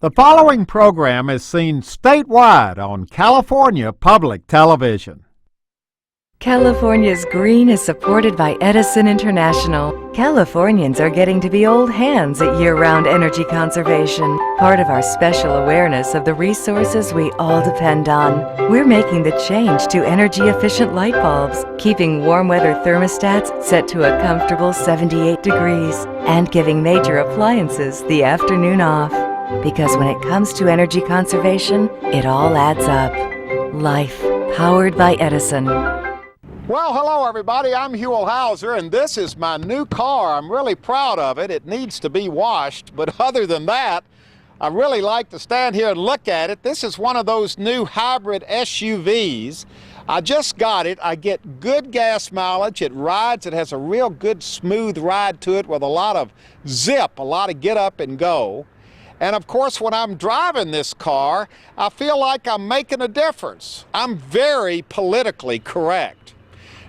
The following program is seen statewide on California Public Television. California's green is supported by Edison International. Californians are getting to be old hands at year-round energy conservation, part of our special awareness of the resources we all depend on. We're making the change to energy-efficient light bulbs, keeping warm weather thermostats set to a comfortable 78 degrees, and giving major appliances the afternoon off. Because when it comes to energy conservation, it all adds up. Life, powered by Edison. Well, hello everybody, I'm Hewell Hauser, and this is my new car. I'm really proud of it. It needs to be washed, but other than that, I really like to stand here and look at it. This is one of those new hybrid SUVs. I just got it. I get good gas mileage. It rides. It has a real good smooth ride to it with a lot of zip, a lot of get up and go. And of course, when I'm driving this car, I feel like I'm making a difference. I'm very politically correct.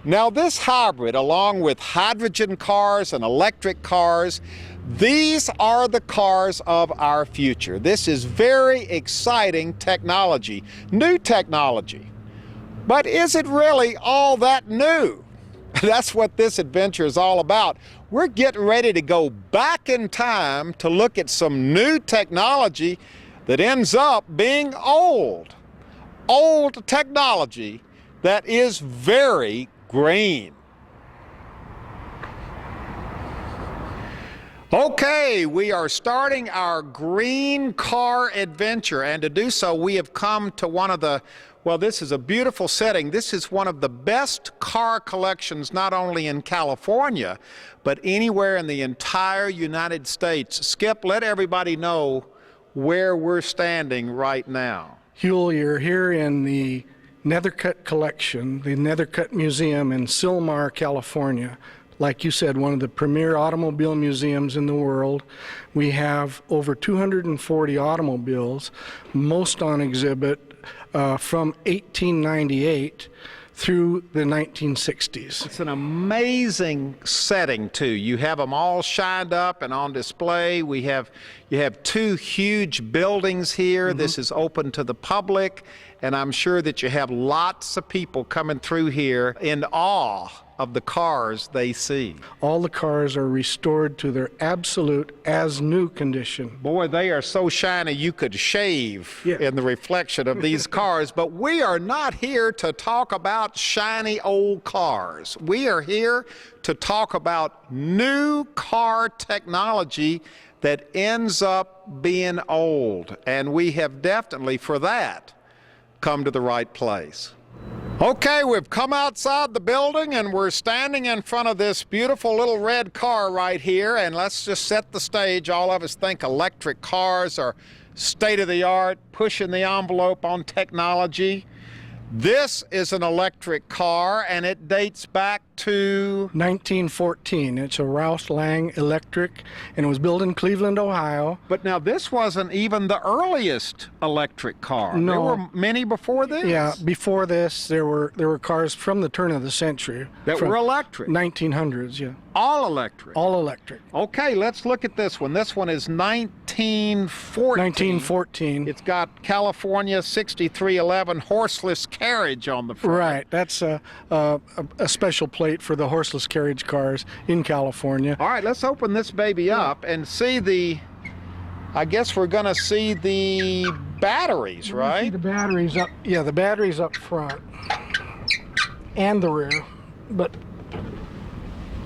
Now, this hybrid, along with hydrogen cars and electric cars, these are the cars of our future. This is very exciting technology, new technology. But is it really all that new? That's what this adventure is all about. We're getting ready to go back in time to look at some new technology that ends up being old. Old technology that is very green. Okay, we are starting our green car adventure, and to do so we have come to one of the, well, this is a beautiful setting. This is one of the best car collections not only in California but anywhere in the entire United States. Skip, let everybody know where we're standing right now. Hewell, you're here in the Nethercutt Collection, the Nethercutt Museum in Sylmar, California. Like you said, one of the premier automobile museums in the world. We have over 240 automobiles, most on exhibit from 1898 through the 1960s. It's an amazing setting too. You have them all shined up and on display. You have two huge buildings here. Mm-hmm. This is open to the public, and I'm sure that you have lots of people coming through here in awe of the cars they see. All the cars are restored to their absolute as-new condition. Boy, they are so shiny you could shave in the reflection of these cars. But we are not here to talk about shiny old cars. We are here to talk about new car technology that ends up being old. And we have definitely, for that, come to the right place. Okay, we've come outside the building and we're standing in front of this beautiful little red car right here, and let's just set the stage. All of us think electric cars are state-of-the-art, pushing the envelope on technology. This is an electric car, and it dates back to 1914. It's a Rouse Lang electric, and it was built in Cleveland, Ohio. But now this wasn't even the earliest electric car. No. There were many before this? Yeah, before this there were cars from the turn of the century. That were electric? 1900s, yeah. All electric? All electric. Okay, let's look at this one. This one is 1914. 1914. It's got California 6311 horseless carriage on the front. Right, that's a special plate for the horseless carriage cars in California. All right, let's open this baby up and see I guess we're going to see the batteries, right? See the batteries up, yeah, the batteries up front and the rear, but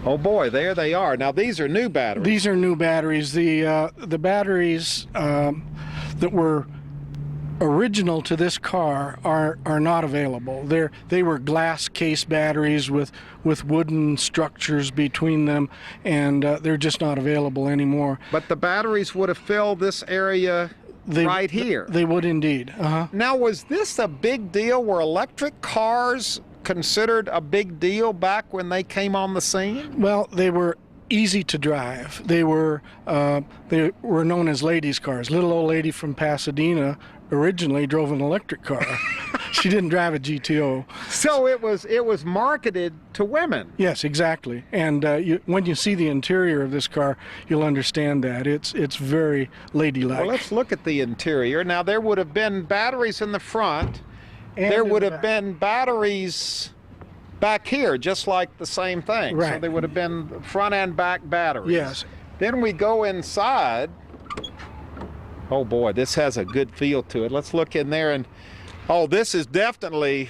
oh boy, there they are. Now these are new batteries. These are new batteries. The batteries that were original to this car are not available. They were glass case batteries with wooden structures between them, and they're just not available anymore. But the batteries would have filled this area right here. They would indeed. Now, was this a big deal? Were electric cars considered a big deal back when they came on the scene? Well, they were easy to drive. They were known as ladies' cars. Little old lady from Pasadena originally drove an electric car. She didn't drive a GTO. So it was marketed to women. Yes, exactly. And when you see the interior of this car, you'll understand that. It's very ladylike. Well, let's look at the interior. Now, there would have been batteries in the front. And there in would the have back. been batteries back here, just like the same thing. Right. So there would have been front and back batteries. Yes. Then we go inside. Oh boy, this has a good feel to it. Let's look in there and, oh, this is definitely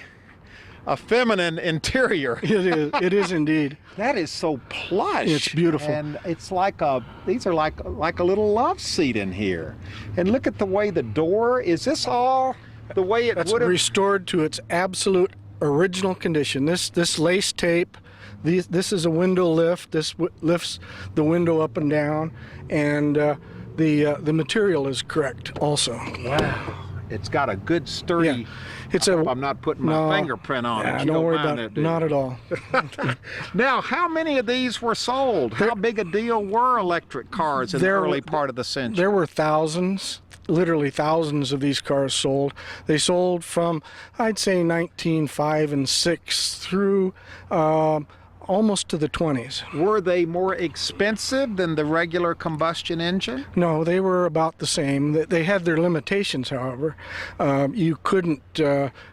a feminine interior. It is indeed. That is so plush. It's beautiful. And it's like these are like a little love seat in here. And look at the way the door, is this all the way it That's would have? restored to its absolute original condition. This lace tape, this is a window lift. This lifts the window up and down, and the material is correct also. Wow. It's got a good sturdy. Yeah. It's I hope I'm not putting my fingerprint on it. You don't worry about mind it. that, do you? Not at all. Now, how many of these were sold? How big a deal were electric cars in the early part of the century? There were thousands, literally thousands of these cars sold. They sold from, I'd say, 1905 and 6 through almost to the 20s. Were they more expensive than the regular combustion engine? No, they were about the same. They had their limitations, however. You couldn't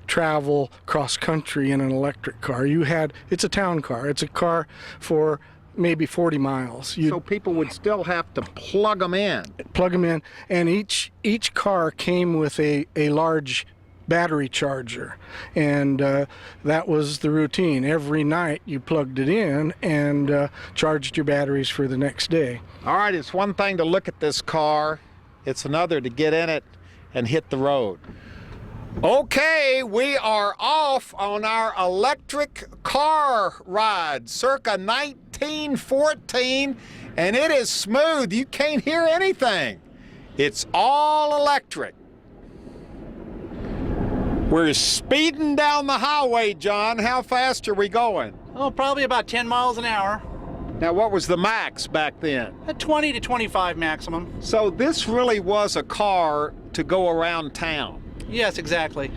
travel cross-country in an electric car. It's a town car. It's a car for maybe 40 miles. So people would still have to plug them in. Plug them in, and each car came with a large battery charger, and that was the routine. Every night you plugged it in and charged your batteries for the next day. All right, it's one thing to look at this car. It's another to get in it and hit the road. Okay, we are off on our electric car ride, circa 1914, and it is smooth. You can't hear anything. It's all electric. We're speeding down the highway, John. How fast are we going? Oh, probably about 10 miles an hour. Now, what was the max back then? At 20 to 25 maximum. So this really was a car to go around town. Yes, exactly.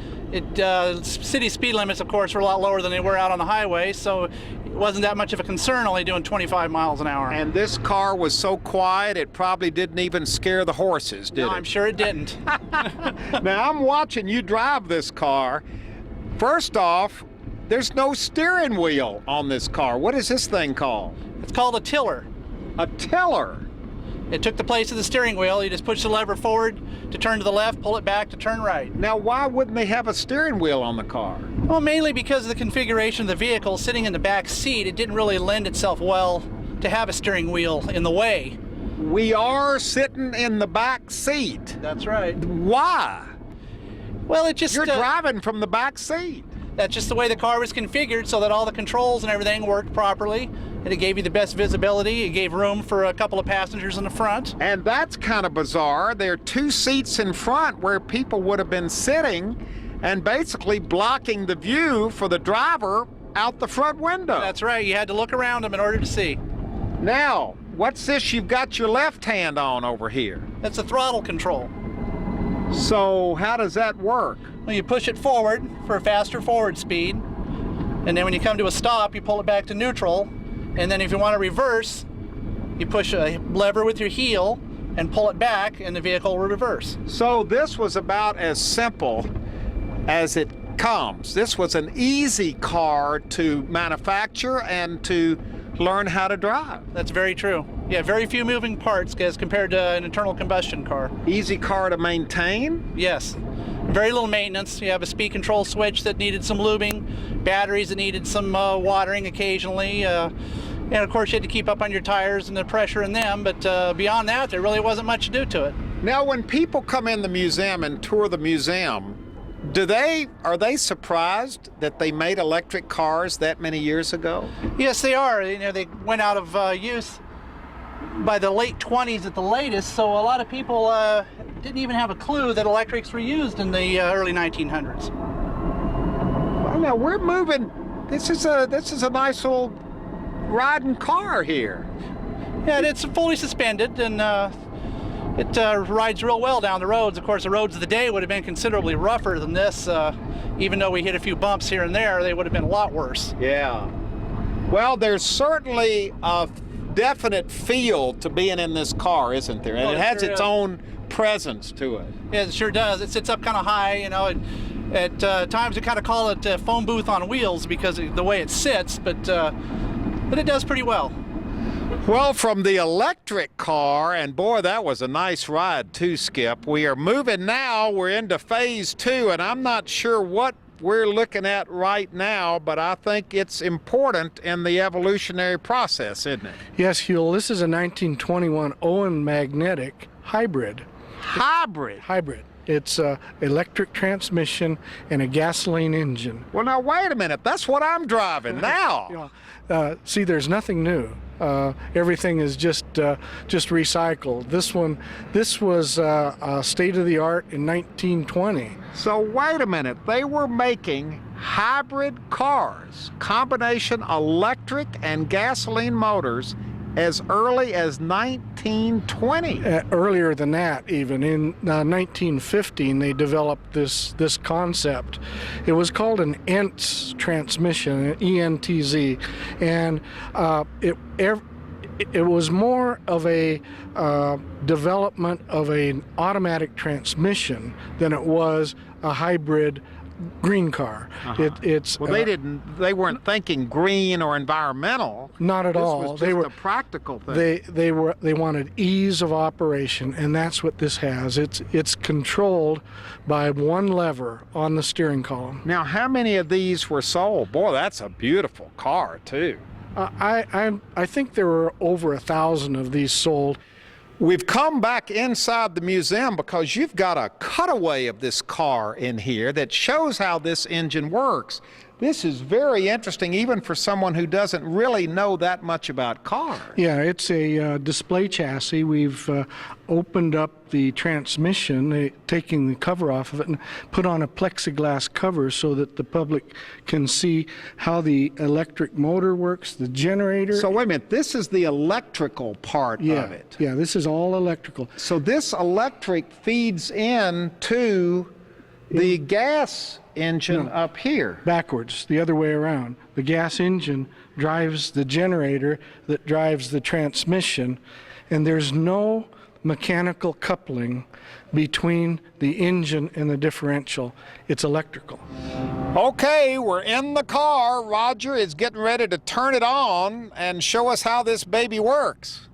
City speed limits, of course, were a lot lower than they were out on the highway, so it wasn't that much of a concern, only doing 25 miles an hour. And this car was so quiet, it probably didn't even scare the horses, did No, it? I'm sure it didn't. Now, I'm watching you drive this car. First off, there's no steering wheel on this car. What is this thing called? It's called a tiller. A tiller. It took the place of the steering wheel. You just push the lever forward to turn to the left, pull it back to turn right. Now, why wouldn't they have a steering wheel on the car? Well, mainly because of the configuration of the vehicle. Sitting in the back seat, it didn't really lend itself well to have a steering wheel in the way. We are sitting in the back seat. That's right. Why? Well, it just... You're driving from the back seat. That's just the way the car was configured, so that all the controls and everything worked properly, and it gave you the best visibility. It gave room for a couple of passengers in the front. And that's kind of bizarre. There are two seats in front where people would have been sitting and basically blocking the view for the driver out the front window. That's right. You had to look around them in order to see. Now, what's this you've got your left hand on over here? That's the throttle control. So how does that work? Well, you push it forward for a faster forward speed, and then when you come to a stop, you pull it back to neutral, and then if you want to reverse, you push a lever with your heel and pull it back, and the vehicle will reverse. So this was about as simple as it comes. This was an easy car to manufacture and to learn how to drive. That's very true. Yeah, very few moving parts as compared to an internal combustion car. Easy car to maintain? Yes. Very little maintenance. You have a speed control switch that needed some lubing, batteries that needed some watering occasionally, and of course you had to keep up on your tires and the pressure in them, but beyond that there really wasn't much to do to it. Now when people come in the museum and tour the museum, are they surprised that they made electric cars that many years ago? Yes, they are. You know, they went out of use by the late 20s at the latest, so a lot of people didn't even have a clue that electrics were used in the early 1900s. Well, now we're moving. This is a nice old riding car here. Yeah, it's fully suspended, and it rides real well down the roads. Of course, the roads of the day would have been considerably rougher than this. Even though we hit a few bumps here and there, they would have been a lot worse. Yeah. Well, there's certainly a definite feel to being in this car, isn't there? And Oh, it has sure its is. own presence to it. Yeah, it sure does. It sits up kind of high, you know. At times we kind of call it a phone booth on wheels because of the way it sits, but it does pretty well. Well, from the electric car, and boy, that was a nice ride too, Skip. We are moving now. We're into phase 2, and I'm not sure what we're looking at right now, but I think it's important in the evolutionary process, isn't it? Yes, Huell, this is a 1921 Owen magnetic hybrid. Hybrid. It's a electric transmission and a gasoline engine. Well, now, wait a minute. That's what I'm driving now. See, there's nothing new. Everything is just recycled. This was state of the art in 1920. So wait a minute. They were making hybrid cars, combination electric and gasoline motors, as early as 1920. Earlier than that, even in 1915, they developed this concept. It was called an ENTZ transmission, an ENTZ, and it was more of a development of an automatic transmission than it was a hybrid green car. They weren't thinking green or environmental. Not at all. This was just a practical thing. They wanted ease of operation, and that's what this has. It's controlled by one lever on the steering column. Now, how many of these were sold? Boy, that's a beautiful car too. I think there were over 1,000 of these sold. We've come back inside the museum because you've got a cutaway of this car in here that shows how this engine works. This is very interesting, even for someone who doesn't really know that much about cars. Yeah, it's a display chassis. We've opened up the transmission, taking the cover off of it, and put on a plexiglass cover so that the public can see how the electric motor works, the generator. So wait a minute, this is the electrical part of it. Yeah, this is all electrical. So this electric feeds in to the gas engine up here. Backwards, the other way around. The gas engine drives the generator that drives the transmission, and there's no mechanical coupling between the engine and the differential. It's electrical. Okay, we're in the car. Roger is getting ready to turn it on and show us how this baby works.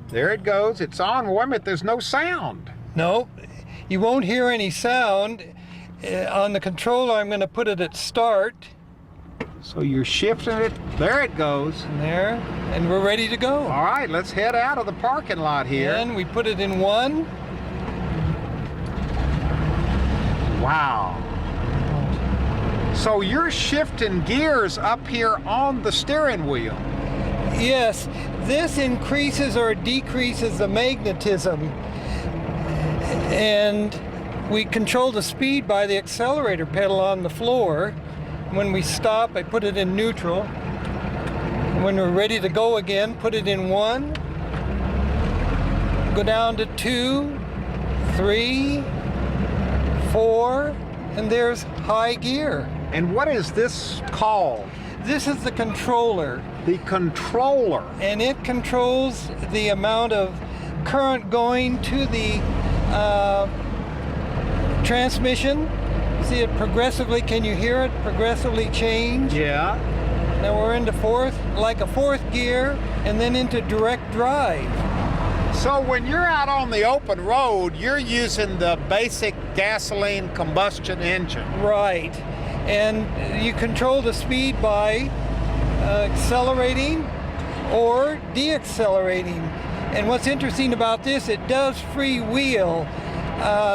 There it goes. It's on. Wait a minute, there's no sound. No, you won't hear any sound. On the controller, I'm going to put it at start. So you're shifting it. There it goes. And there, and we're ready to go. All right, let's head out of the parking lot here. And we put it in 1. Wow. So you're shifting gears up here on the steering wheel. Yes, this increases or decreases the magnetism. And we control the speed by the accelerator pedal on the floor. When we stop, I put it in neutral. When we're ready to go again, put it in 1. Go down to 2, 3, 4, and there's high gear. And what is this called? This is the controller. The controller. And it controls the amount of current going to the transmission. See it progressively, can you hear it progressively change? Yeah. Now we're into like a fourth gear, and then into direct drive. So when you're out on the open road, you're using the basic gasoline combustion engine. Right. And you control the speed by accelerating or deaccelerating. And what's interesting about this, it does freewheel.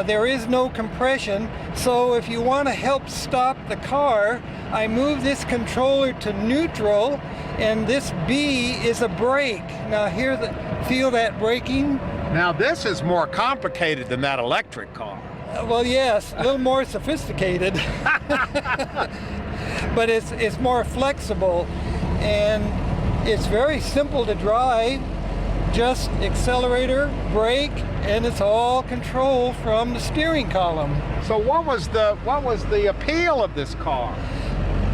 There is no compression, so if you want to help stop the car, I move this controller to neutral, and this B is a brake. Now feel that braking? Now this is more complicated than that electric car. Well, yes, a little more sophisticated, but it's more flexible, and it's very simple to drive. just accelerator, brake, and it's all control from the steering column. So what was the appeal of this car?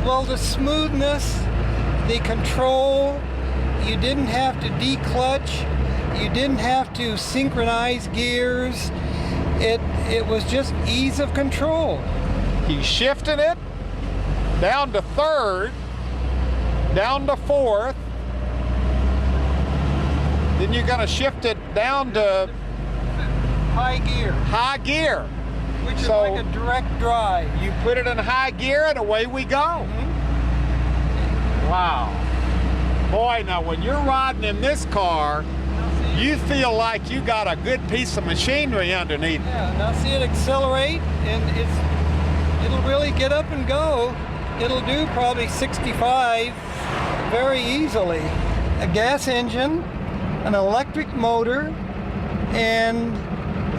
Well, the smoothness, the control, you didn't have to declutch, you didn't have to synchronize gears. It was just ease of control. He shifted it down to third, down to fourth. Then you're going to shift it down to High gear, high gear. which is So- like a direct drive. You put it in high gear and away we go. Mm-hmm. Wow. Boy, now when you're riding in this car, you feel like you got a good piece of machinery underneath. Yeah, now see it accelerate, and it'll really get up and go. It'll do probably 65 very easily. A gas engine, an electric motor, and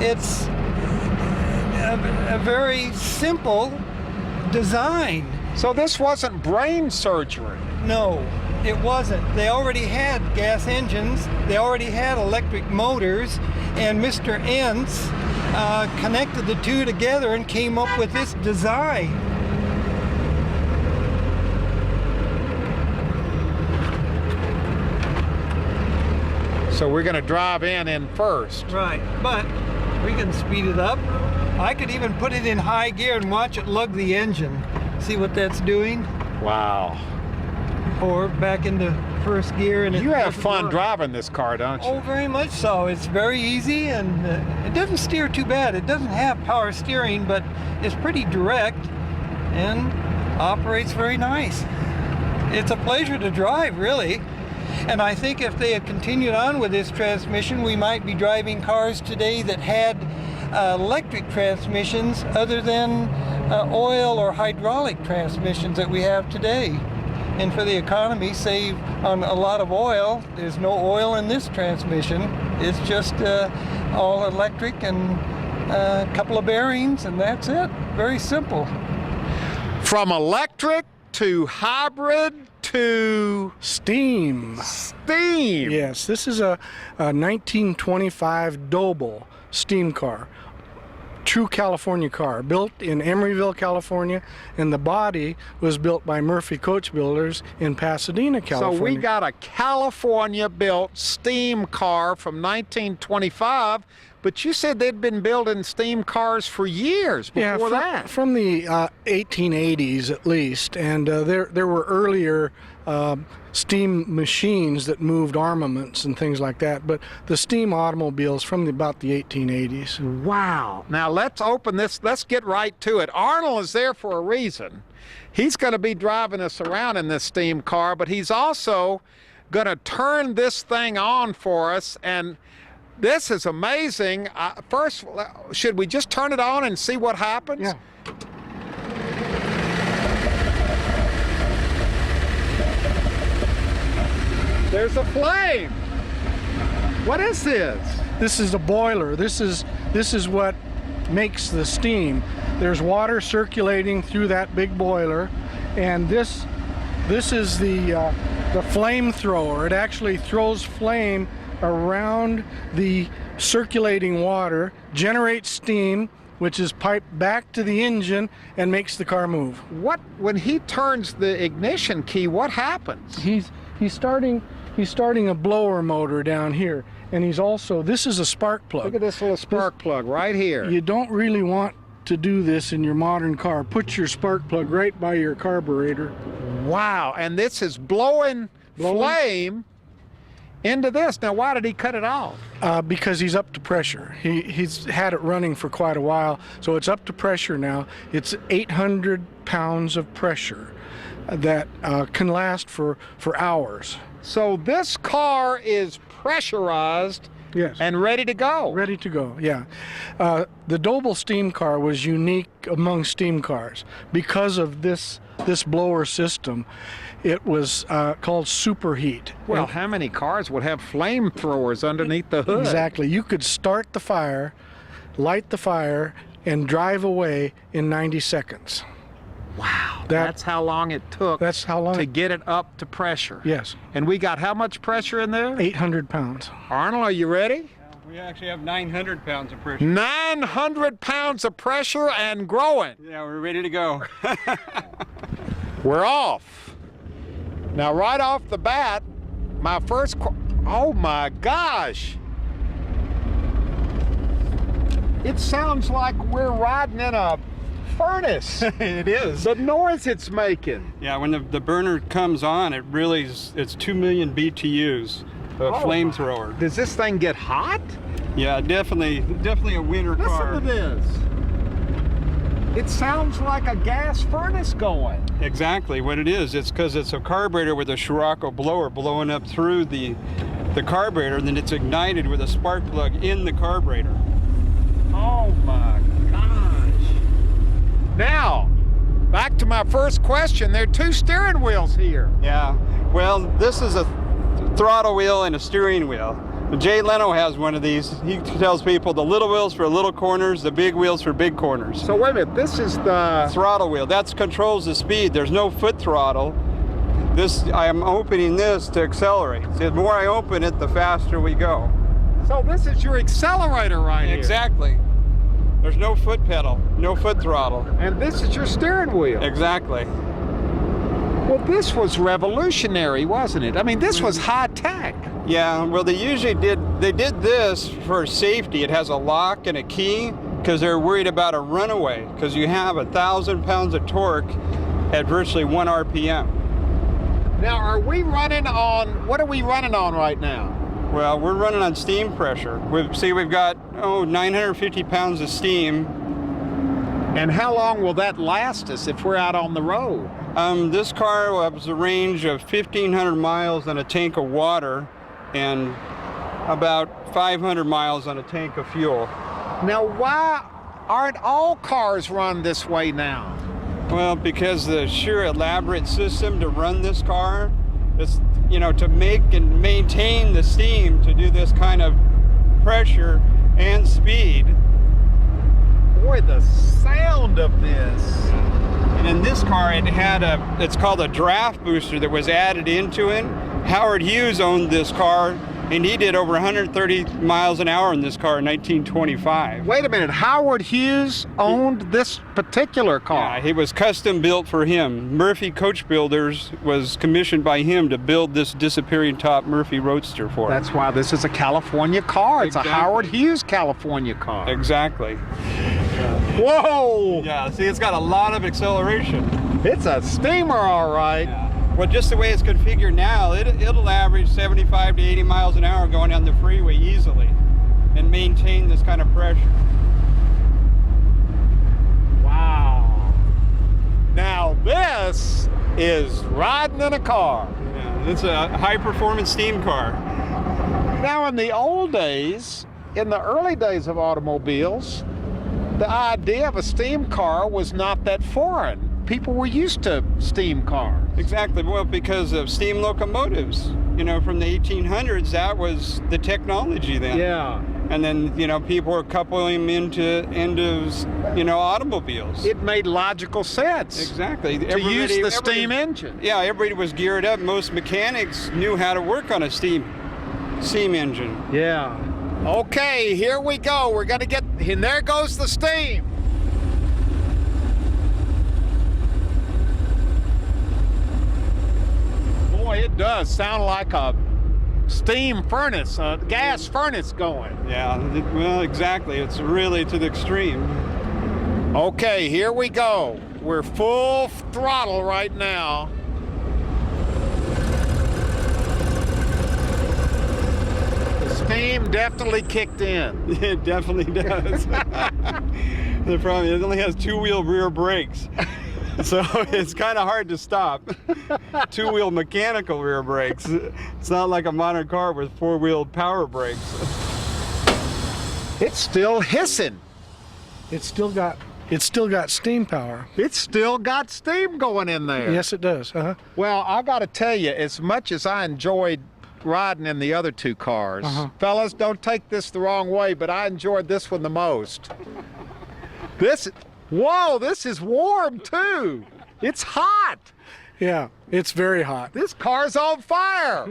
it's a very simple design. So this wasn't brain surgery. No, it wasn't. They already had gas engines, they already had electric motors, and Mr. Entz connected the two together and came up with this design. So we're going to drive in first. Right, but we can speed it up. I could even put it in high gear and watch it lug the engine. See what that's doing? Wow. Or back into first gear, and You have doesn't fun work. driving this car, don't you? Oh, very much so. It's very easy, and it doesn't steer too bad. It doesn't have power steering, but it's pretty direct and operates very nice. It's a pleasure to drive, really. And I think if they had continued on with this transmission, we might be driving cars today that had electric transmissions other than oil or hydraulic transmissions that we have today. And for the economy, save on a lot of oil. There's no oil in this transmission. It's just all electric and a couple of bearings, and that's it. Very simple. From electric to hybrid to Steam. steam. Yes, this is a 1925 Doble steam car. True California car, built in Emeryville, California, and the body was built by Murphy Coach Builders in Pasadena, California. So we got a California-built steam car from 1925, but you said they'd been building steam cars for years before that. From the 1880s at least, and there were earlier steam machines that moved armaments and things like that, but the steam automobiles from about the 1880s. Wow. Now let's open this. Let's get right to it. Arnold is there for a reason. He's going to be driving us around in this steam car, but he's also going to turn this thing on for us, and this is amazing. First, should we just turn it on and see what happens? Yeah. There's a flame. What is this? This is a boiler. This is what makes the steam. There's water circulating through that big boiler, and this is the flamethrower. It actually throws flame around the circulating water, generates steam, which is piped back to the engine and makes the car move. When he turns the ignition key, what happens? He's starting a blower motor down here, and he's also, this is a spark plug. Look at this little spark plug right here. You don't really want to do this in your modern car. Put your spark plug right by your carburetor. Wow, and this is blowing flame into this. Now, why did he cut it off? Because he's up to pressure. He's had it running for quite a while, so it's up to pressure now. It's 800 pounds of pressure that can last for hours. So this car is pressurized. Yes. And ready to go. Ready to go, yeah. The Doble steam car was unique among steam cars because of this blower system. It was called superheat. Well, And- how many cars would have flamethrowers underneath the hood? Exactly. You could start the fire, light the fire, and drive away in 90 seconds. Wow, that's how long it took That's how long to get it up to pressure. Yes. And we got how much pressure in there? 800 pounds. Arnold, are you ready? We actually have 900 pounds of pressure. 900 pounds of pressure and growing. Yeah, we're ready to go. We're off. Now, right off the bat, my first, oh my gosh. It sounds like we're riding in a furnace. It is. The noise it's making. Yeah, when the burner comes on, it really is, it's 2 million BTUs of flamethrower. Does this thing get hot? Yeah, definitely a winter car. Listen to this. It sounds like a gas furnace going. Exactly what it is. It's because it's a carburetor with a Scirocco blower blowing up through the carburetor, and then it's ignited with a spark plug in the carburetor. Oh my gosh. Now, back to my first question. There are 2 steering wheels here. Yeah, well, this is a throttle wheel and a steering wheel. Jay Leno has one of these. He tells people the little wheels for little corners, the big wheels for big corners. So wait a minute, this is the Throttle wheel, that controls the speed. There's no foot throttle. I am opening this to accelerate. So the more I open it, the faster we go. So this is your accelerator right here. Exactly. There's no foot pedal, no foot throttle. And this is your steering wheel. Exactly. Well, this was revolutionary, wasn't it? I mean, this was high tech. Yeah, well, they did this for safety. It has a lock and a key because they're worried about a runaway, because you have 1,000 pounds of torque at virtually 1 RPM. Now, are we running on, what are we running on right now? Well, we're running on steam pressure. We've got 950 pounds of steam. And how long will that last us if we're out on the road? This car has a range of 1,500 miles on a tank of water and about 500 miles on a tank of fuel. Now, why aren't all cars run this way now? Well, because the sheer elaborate system to run this car, it's, to make and maintain the steam to do this kind of pressure and speed. Boy, the sound of this. And in this car, it's called a draft booster that was added into it. Howard Hughes owned this car, and he did over 130 miles an hour in this car in 1925. Wait a minute, Howard Hughes owned this particular car? Yeah, it was custom built for him. Murphy Coach Builders was commissioned by him to build this disappearing top Murphy Roadster for him. That's why this is a California car. It's Exactly. a Howard Hughes California car. Exactly. Whoa! Yeah, see, it's got a lot of acceleration. It's a steamer, all right. Yeah. Well, just the way it's configured now, it'll average 75 to 80 miles an hour going down the freeway easily and maintain this kind of pressure. Wow. Now this is riding in a car. Yeah, it's a high-performance steam car. Now in the old days, in the early days of automobiles, the idea of a steam car was not that foreign. People were used to steam cars. Exactly. Well, because of steam locomotives. From the 1800s, that was the technology then. Yeah. And then, people were coupling them into automobiles. It made logical sense. Exactly. To use the steam engine. Yeah, everybody was geared up. Most mechanics knew how to work on a steam engine. Yeah. Okay, here we go. We're gonna get, and there goes the steam. Boy, it does sound like a steam furnace, a gas furnace going. Yeah, well, exactly. It's really to the extreme. Okay, here we go. We're full throttle right now. The steam definitely kicked in. It definitely does. The problem is it only has 2-wheel rear brakes. So it's kind of hard to stop. 2-wheel mechanical rear brakes. It's not like a modern car with 4-wheel power brakes. It's still hissing. It's still got steam power. It's still got steam going in there. Yes, it does. Well, I got to tell you, as much as I enjoyed riding in the other 2 cars, fellas, don't take this the wrong way, but I enjoyed this one the most. Whoa, this is warm too. It's hot. Yeah, it's very hot. This car's on fire.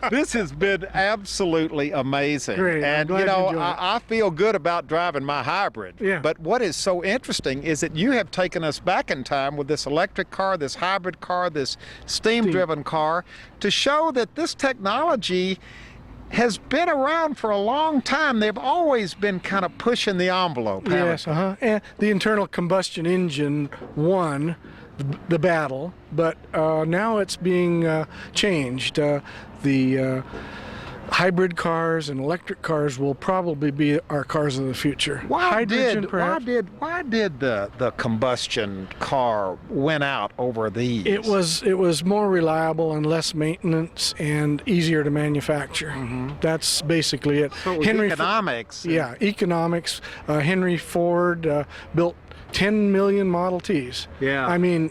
This has been absolutely amazing. Great. I'm And glad you know, you enjoyed it. I feel good about driving my hybrid. Yeah. But what is so interesting is that you have taken us back in time with this electric car, this hybrid car, this steam-driven car, to show that this technology has been around for a long time. They've always been kind of pushing the envelope, haven't Yes, they? and the internal combustion engine won the battle, but now it's being changed. The hybrid cars and electric cars will probably be our cars of the future. Why did the combustion car win out over these? It was more reliable and less maintenance and easier to manufacture. That's basically it. So it was economics. Yeah, economics. Henry Ford built 10 million Model Ts. Yeah. I mean,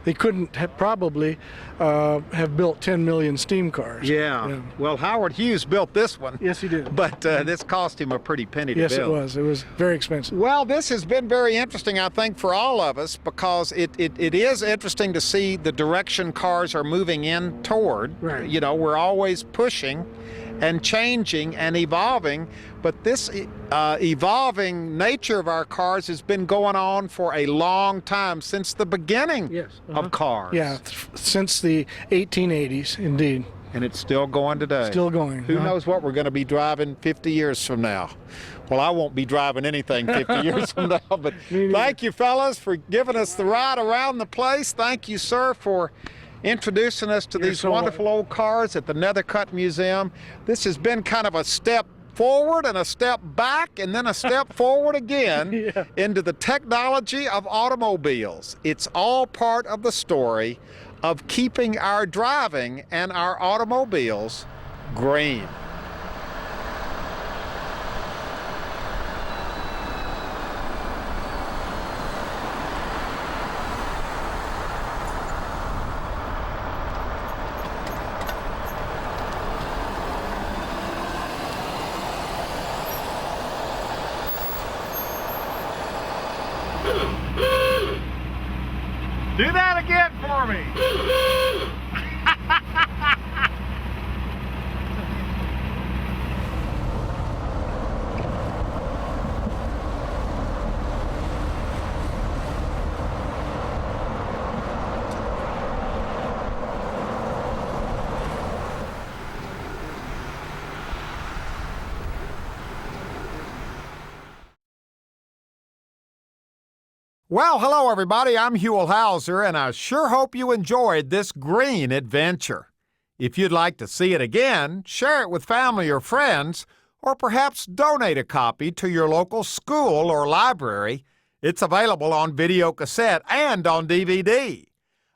they couldn't have probably have built 10 million steam cars. Yeah. Well, Howard Hughes built this one. Yes, he did. But this cost him a pretty penny to build. Yes, it was. It was very expensive. Well, this has been very interesting, I think, for all of us, because it is interesting to see the direction cars are moving in toward. Right. You know, we're always pushing and changing and evolving, but this evolving nature of our cars has been going on for a long time, since the beginning of cars. Yeah, since the 1880s, indeed. And it's still going today. Still going. Who knows what we're going to be driving 50 years from now? Well, I won't be driving anything 50 years from now, but thank you, fellas, for giving us the ride around the place. Thank you, sir, for introducing us to these wonderful old cars at the Nethercutt Museum. This has been kind of a step forward and a step back and then a step forward again into the technology of automobiles. It's all part of the story of keeping our driving and our automobiles green. Do that again for me. Well, hello everybody, I'm Huell Hauser, and I sure hope you enjoyed this green adventure. If you'd like to see it again, share it with family or friends, or perhaps donate a copy to your local school or library. It's available on video cassette and on DVD.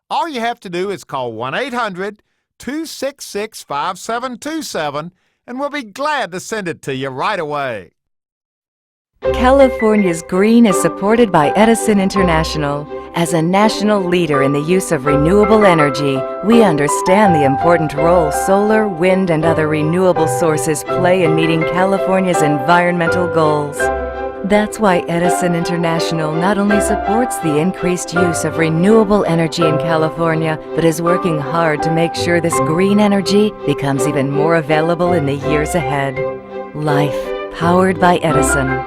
All you have to do is call 1-800-266-5727, and we'll be glad to send it to you right away. California's Green is supported by Edison International. As a national leader in the use of renewable energy, we understand the important role solar, wind, and other renewable sources play in meeting California's environmental goals. That's why Edison International not only supports the increased use of renewable energy in California, but is working hard to make sure this green energy becomes even more available in the years ahead. Life powered by Edison.